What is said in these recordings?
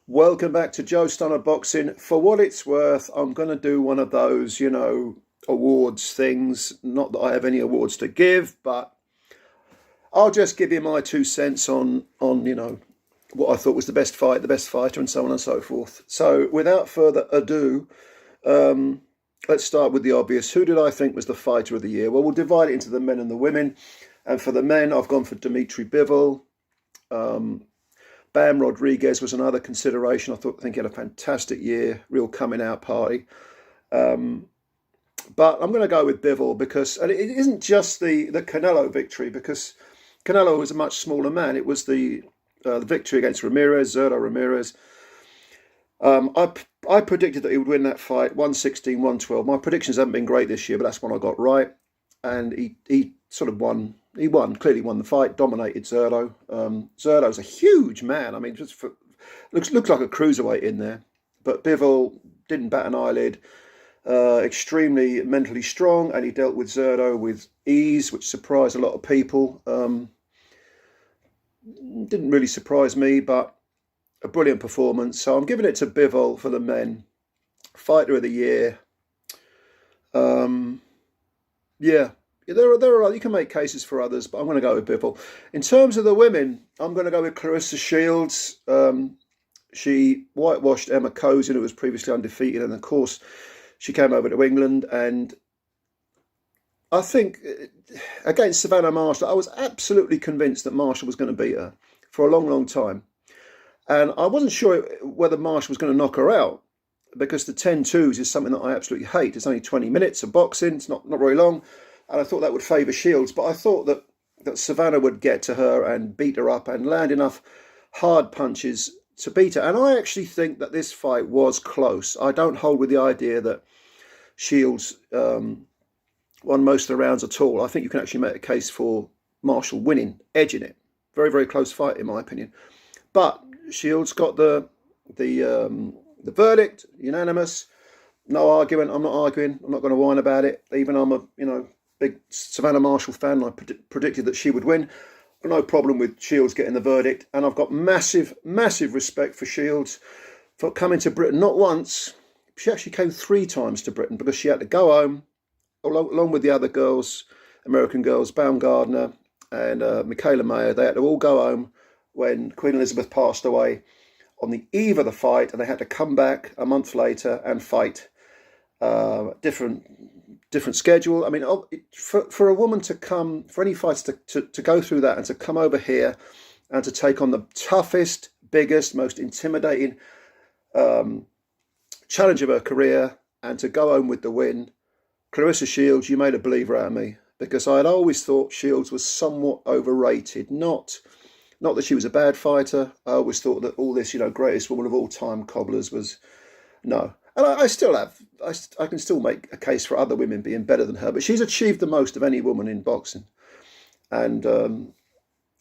Welcome back to Joe Stunner Boxing. For what it's worth, I'm going to do one of those, awards things. Not that I have any awards to give, but I'll just give you my 2 cents on what I thought was the best fight, the best fighter, and so on and so forth. So, without further ado, let's start with the obvious. Who did I think was the fighter of the year? Well, we'll divide it into the men and the women. And for the men, I've gone for Dimitri Bivol. Bam Rodriguez was another consideration. I think he had a fantastic year, real coming out party. But I'm going to go with Bivol because, and it isn't just the Canelo victory, because Canelo was a much smaller man. It was the victory against Ramirez, Zurdo Ramirez. I predicted that he would win that fight, 116, 112. My predictions haven't been great this year, but that's one I got right. And he sort of won. He clearly won the fight, dominated Zurdo. Zurdo's a huge man. I mean, looks like a cruiserweight in there. But Bivol didn't bat an eyelid. Extremely mentally strong, and he dealt with Zurdo with ease, which surprised a lot of people. Didn't really surprise me, but a brilliant performance. So I'm giving it to Bivol for the men. Fighter of the year. Yeah. There are you can make cases for others, but I'm going to go with Bivol. In terms of the women, I'm going to go with Claressa Shields. She whitewashed Emma Kozin, who was previously undefeated, and of course she came over to England. And I think against Savannah Marshall, I was absolutely convinced that Marshall was going to beat her for a long, long time. And I wasn't sure whether Marshall was going to knock her out, because the 10-2s is something that I absolutely hate. It's only 20 minutes of boxing. It's not very long. And I thought that would favour Shields. But I thought that Savannah would get to her and beat her up and land enough hard punches to beat her. And I actually think that this fight was close. I don't hold with the idea that Shields won most of the rounds at all. I think you can actually make a case for Marshall winning, edging it. Very, very close fight, in my opinion. But Shields got the verdict, unanimous. No argument. I'm not arguing. I'm not going to whine about it. Even I'm a big Savannah Marshall fan. I predicted that she would win. No problem with Shields getting the verdict. And I've got massive, massive respect for Shields for coming to Britain. Not once. She actually came 3 times to Britain, because she had to go home along with the other girls, American girls, Baumgardner and Michaela Mayer. They had to all go home when Queen Elizabeth passed away on the eve of the fight, and they had to come back a month later and fight. Different schedule. I mean, for a woman to come, for any fights to go through that and to come over here and to take on the toughest, biggest, most intimidating challenge of her career and to go home with the win, Claressa Shields, you made a believer out of me, because I had always thought Shields was somewhat overrated. Not that she was a bad fighter. I always thought that all this, greatest woman of all time cobblers was no. And I can still make a case for other women being better than her, but she's achieved the most of any woman in boxing. And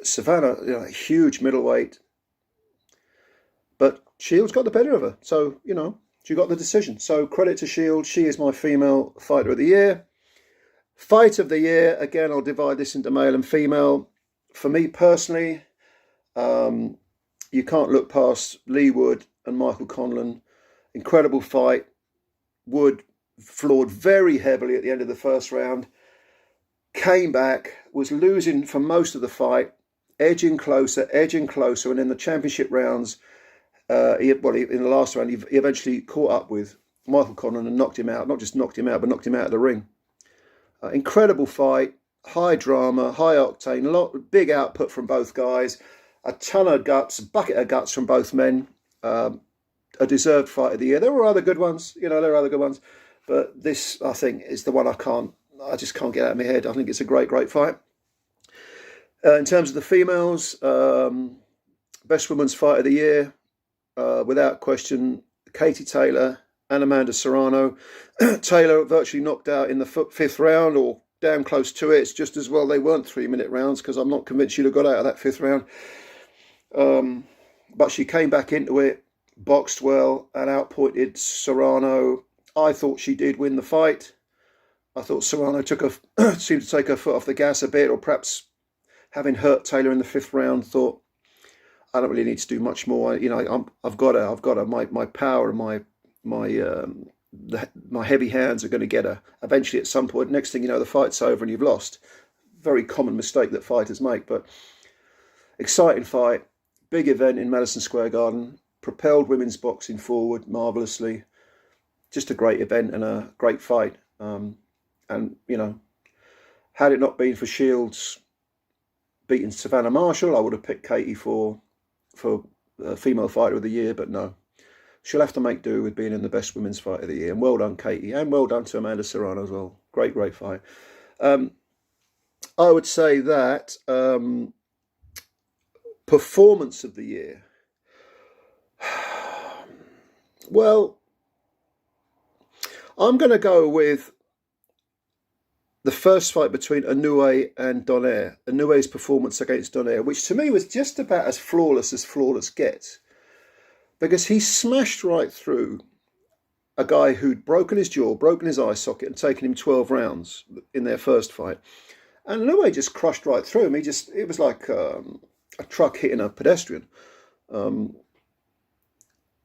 Savannah, huge middleweight, but Shields got the better of her. So, she got the decision. So credit to Shields. She is my female fighter of the year. Fight of the year, again, I'll divide this into male and female. For me personally, you can't look past Leigh Wood and Michael Conlan. Incredible fight. Wood floored very heavily at the end of the first round. Came back, was losing for most of the fight, edging closer, and in the championship rounds, in the last round, he eventually caught up with Michael Conlan and knocked him out. Not just knocked him out, but knocked him out of the ring. Incredible fight, high drama, high octane, big output from both guys, a ton of guts, a bucket of guts from both men. A deserved fight of the year. There were other good ones, but this, I think, is the one I just can't get out of my head. I think it's a great, great fight. In terms of the females, best women's fight of the year, without question, Katie Taylor and Amanda Serrano. Taylor virtually knocked out in the 5th round, or damn close to it. It's just as well they weren't 3-minute rounds, because I'm not convinced she'd have got out of that 5th round. But she came back into it, boxed well, and outpointed Serrano. I thought she did win the fight. I thought Serrano seemed to take her foot off the gas a bit, or perhaps having hurt Taylor in the 5th round, thought, I don't really need to do much more. You know, I've got my power and my heavy hands are going to get her eventually at some point. Next thing you know, the fight's over and you've lost. Very common mistake that fighters make, but exciting fight, big event in Madison Square Garden, propelled women's boxing forward marvelously. Just a great event and a great fight. And you know, had it not been for Shields beating Savannah Marshall, I would have picked Katie for female fighter of the year, but no. She'll have to make do with being in the best women's fight of the year. And well done, Katie. And well done to Amanda Serrano as well. Great, great fight. I would say that performance of the year. Well, I'm going to go with the first fight between Inoue and Donaire. Inoue's performance against Donaire, which to me was just about as flawless gets. Because he smashed right through a guy who'd broken his jaw, broken his eye socket, and taken him 12 rounds in their first fight. And Inoue just crushed right through him. It was like a truck hitting a pedestrian. And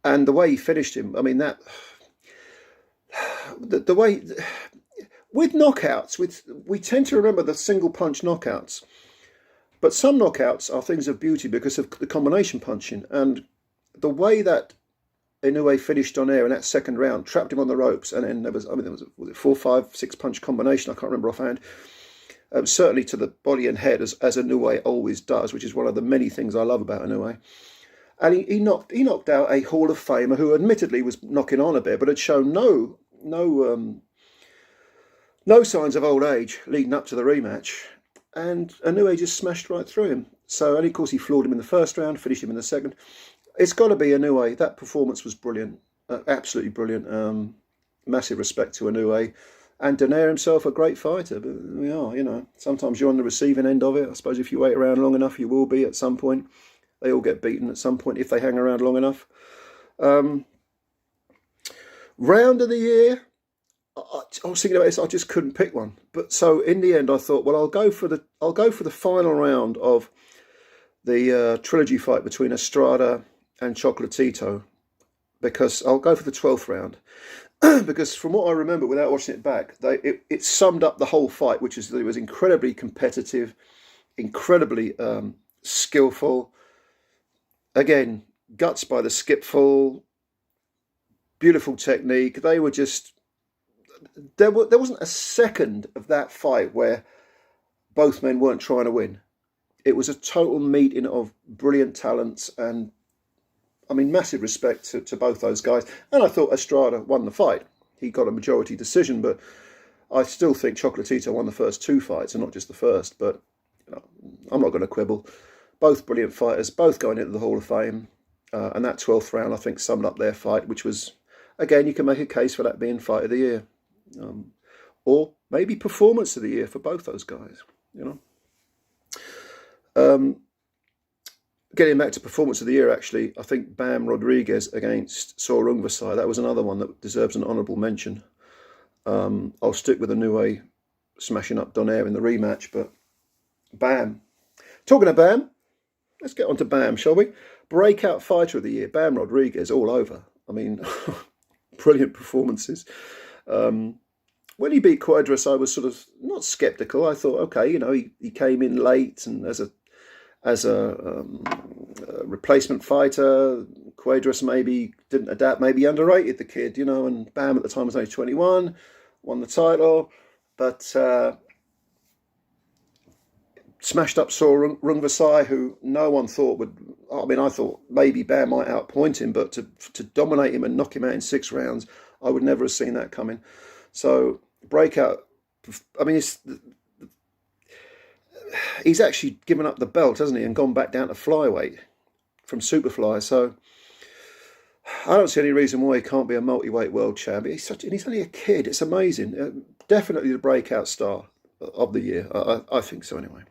the way he finished him, I mean, that the way with knockouts, we tend to remember the single punch knockouts, but some knockouts are things of beauty because of the combination punching. And the way that Inoue finished Donaire in that second round, trapped him on the ropes, and then there was it 4, 5, 6 punch combination? I can't remember offhand. Certainly to the body and head, as Inoue always does, which is one of the many things I love about Inoue. And he knocked out a Hall of Famer who admittedly was knocking on a bit, but had shown no signs of old age leading up to the rematch. And Inoue just smashed right through him. So, and of course, he floored him in the first round, finished him in the second. It's got to be Inoue. That performance was brilliant, absolutely brilliant. Massive respect to Inoue. And Donaire himself, a great fighter. But we are, you know, sometimes you're on the receiving end of it. I suppose if you wait around long enough, you will be at some point. They all get beaten at some point if they hang around long enough. Round of the year, I was thinking about this. I just couldn't pick one. But so in the end, I thought, well, I'll go for the final round of the trilogy fight between Estrada and Chocolatito, because I'll go for the 12th round. Because from what I remember, without watching it back, it summed up the whole fight, which is that it was incredibly competitive, incredibly skillful. Again, guts by the skipful, beautiful technique. They were just... There wasn't a second of that fight where both men weren't trying to win. It was a total meeting of brilliant talents, and I mean, massive respect to both those guys. And I thought Estrada won the fight. He got a majority decision, but I still think Chocolatito won the first 2 fights and not just the first. But you know, I'm not going to quibble. Both brilliant fighters, both going into the Hall of Fame. And that 12th round, I think, summed up their fight, which was, again, you can make a case for that being fight of the year. Or maybe performance of the year for both those guys, you know. Getting back to performance of the year, actually, I think Bam Rodriguez against Sor Rungvisai, that was another one that deserves an honourable mention. I'll stick with Inoue smashing up Donaire in the rematch, but Bam. Talking of Bam, let's get on to Bam, shall we? Breakout fighter of the year, Bam Rodriguez, all over. I mean, brilliant performances. When he beat Cuadras, I was sort of not sceptical. I thought, okay, you know, he came in late and as a replacement fighter. Cuadras maybe didn't adapt, maybe underrated the kid, you know, and Bam at the time was only 21, won the title, but smashed up Sor Rungvisai, who no one thought would... I mean, I thought maybe Bam might outpoint him, but to dominate him and knock him out in 6 rounds, I would never have seen that coming. So, breakout... I mean, he's actually given up the belt, hasn't he, and gone back down to flyweight from superfly. So I don't see any reason why he can't be a multi-weight world champ. He's only a kid. It's amazing. Definitely the breakout star of the year. I think so anyway.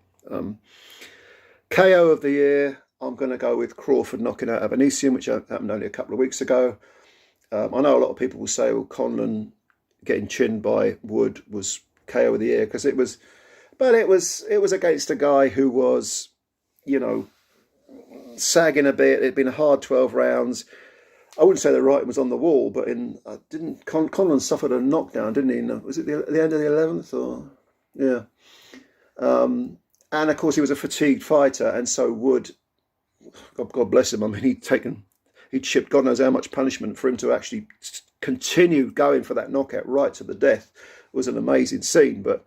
KO of the year, I'm going to go with Crawford knocking out Avanesyan, which happened only a couple of weeks ago. I know a lot of people will say, well, Conlon getting chinned by Wood was KO of the year because it was... But it was against a guy who was, you know, sagging a bit. It'd been a hard 12 rounds. I wouldn't say the writing was on the wall, but Conlan suffered a knockdown, didn't he? Was it the end of the 11th or yeah? And of course he was a fatigued fighter, and so Wood, God bless him. I mean, he'd shipped God knows how much punishment for him to actually continue going for that knockout right to the death. It was an amazing scene, but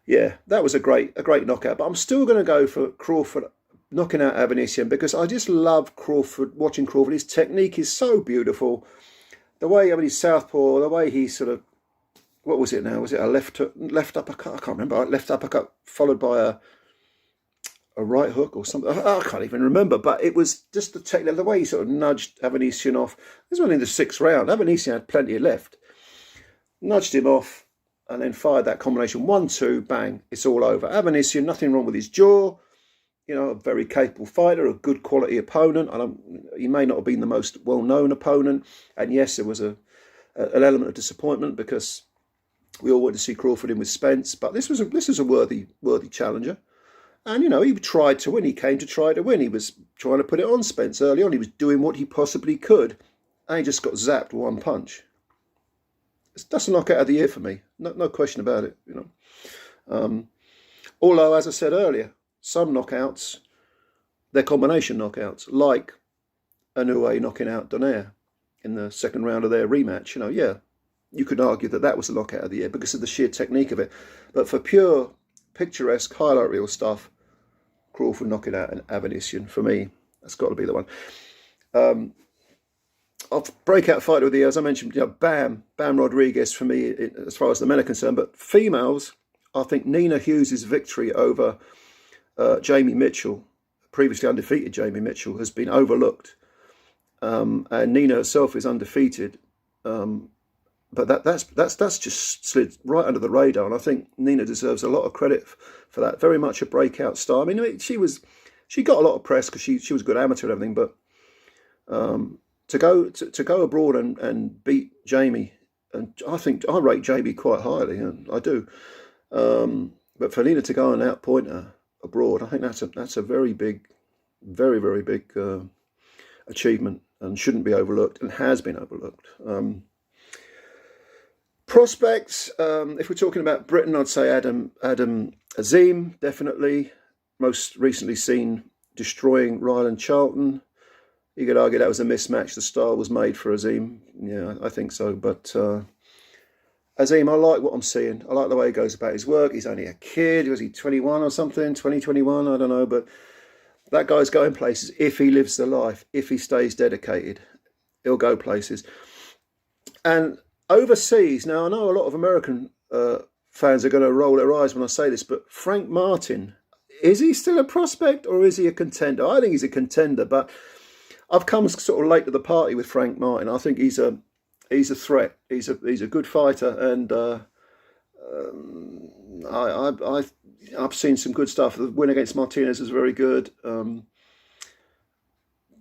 yeah, that was a great knockout. But I'm still going to go for Crawford knocking out Avanesyan because I just love Crawford. Watching Crawford, his technique is so beautiful. The way, I mean, he's southpaw. The way he sort of, what was it now? Was it a left uppercut? I can't remember. Left uppercut followed by a right hook or something. I can't even remember. But it was just the technique, the way he sort of nudged Avanesyan off. This was only in the 6th round. Avanesyan had plenty left. Nudged him off and then fired that combination. 1-2, bang, it's all over. Avanesyan, nothing wrong with his jaw. You know, a very capable fighter, a good quality opponent. He may not have been the most well-known opponent. And yes, there was an element of disappointment because we all wanted to see Crawford in with Spence. But this was a worthy challenger. And, you know, he tried to win. He came to try to win. He was trying to put it on Spence early on. He was doing what he possibly could. And he just got zapped with one punch. That's a knockout of the year for me. No question about it, you know. Although, as I said earlier, some knockouts, they're combination knockouts, like Inoue knocking out Donaire in the 2nd round of their rematch. You know, yeah, you could argue that was the knockout of the year because of the sheer technique of it. But for pure, picturesque, highlight reel stuff, Crawford knocking out an Avanesyan, for me, that's got to be the one. Breakout fighter of the year, as I mentioned, you know, Bam Rodriguez for me, as far as the men are concerned. But females, I think Nina Hughes' victory over Jamie Mitchell, previously undefeated Jamie Mitchell, has been overlooked. And Nina herself is undefeated. But that's just slid right under the radar. And I think Nina deserves a lot of credit for that. Very much a breakout star. I mean, she got a lot of press because she was a good amateur and everything, but to go abroad and beat Jamie, and I think I rate Jamie quite highly, and I do. But for Nina to go and outpoint her abroad, I think that's a very big, very, very big achievement and shouldn't be overlooked and has been overlooked. Prospects, if we're talking about Britain, I'd say Adam Azim, definitely. Most recently seen destroying Ryland Charlton. You could argue that was a mismatch. The style was made for Azim. Yeah, I think so. But Azim, I like what I'm seeing. I like the way he goes about his work. He's only a kid. Was he 21 or something? 21? I don't know. But that guy's going places if he lives the life. If he stays dedicated, he'll go places. And overseas, now I know a lot of American fans are going to roll their eyes when I say this, but Frank Martin, is he still a prospect or is he a contender? I think he's a contender, but I've come sort of late to the party with Frank Martin. I think he's a threat. He's a good fighter, and I've seen some good stuff. The win against Martinez was very good.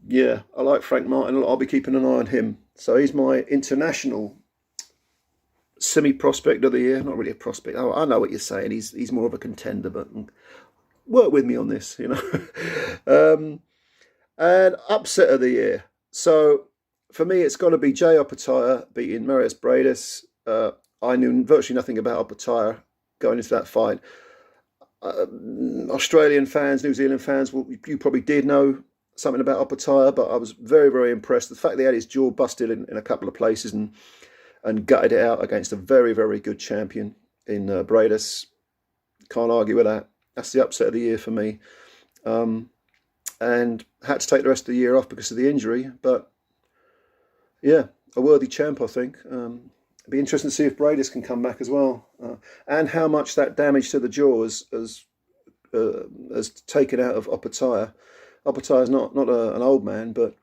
Yeah, I like Frank Martin. I'll be keeping an eye on him. So he's my international semi-prospect of the year. Not really a prospect. Oh, I know what you're saying. He's more of a contender, but work with me on this, you know. And upset of the year. So for me, it's got to be Jay Opetaia beating Marius Briedis. I knew virtually nothing about Opetaia going into that fight. Australian fans, New Zealand fans, well, you probably did know something about Opetaia, but I was very, very impressed. The fact that he had his jaw busted in a couple of places and gutted it out against a very, very good champion in Briedis. Can't argue with that. That's the upset of the year for me. And had to take the rest of the year off because of the injury. But yeah, a worthy champ, I think. It'd be interesting to see if Briedis can come back as well, and how much that damage to the jaw has taken out of Opetaia. Opetaia is not an old man, but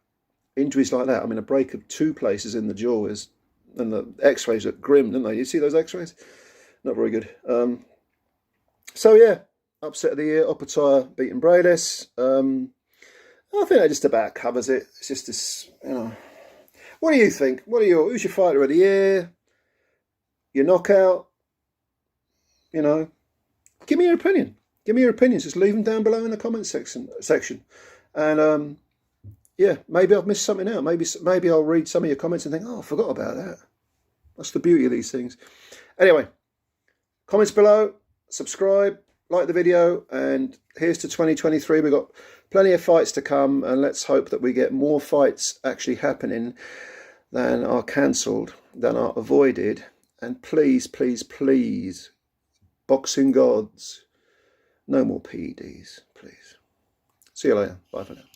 injuries like that. I mean, a break of 2 places in the jaw is, and the X-rays look grim, didn't they? You see those X-rays? Not very good. So yeah, upset of the year. Opetaia beating Briedis. I think that just about covers it. It's just this, you know. What do you think? Who's your fighter of the year? Your knockout? You know, give me your opinion. Give me your opinions. Just leave them down below in the comment section. And yeah, maybe I've missed something out. Maybe I'll read some of your comments and think, oh, I forgot about that. That's the beauty of these things. Anyway, comments below, subscribe, like the video, and here's to 2023. We've got plenty of fights to come, and let's hope that we get more fights actually happening than are cancelled, than are avoided. And please, please, please, boxing gods, no more PEDs, please. See you later. Bye for now.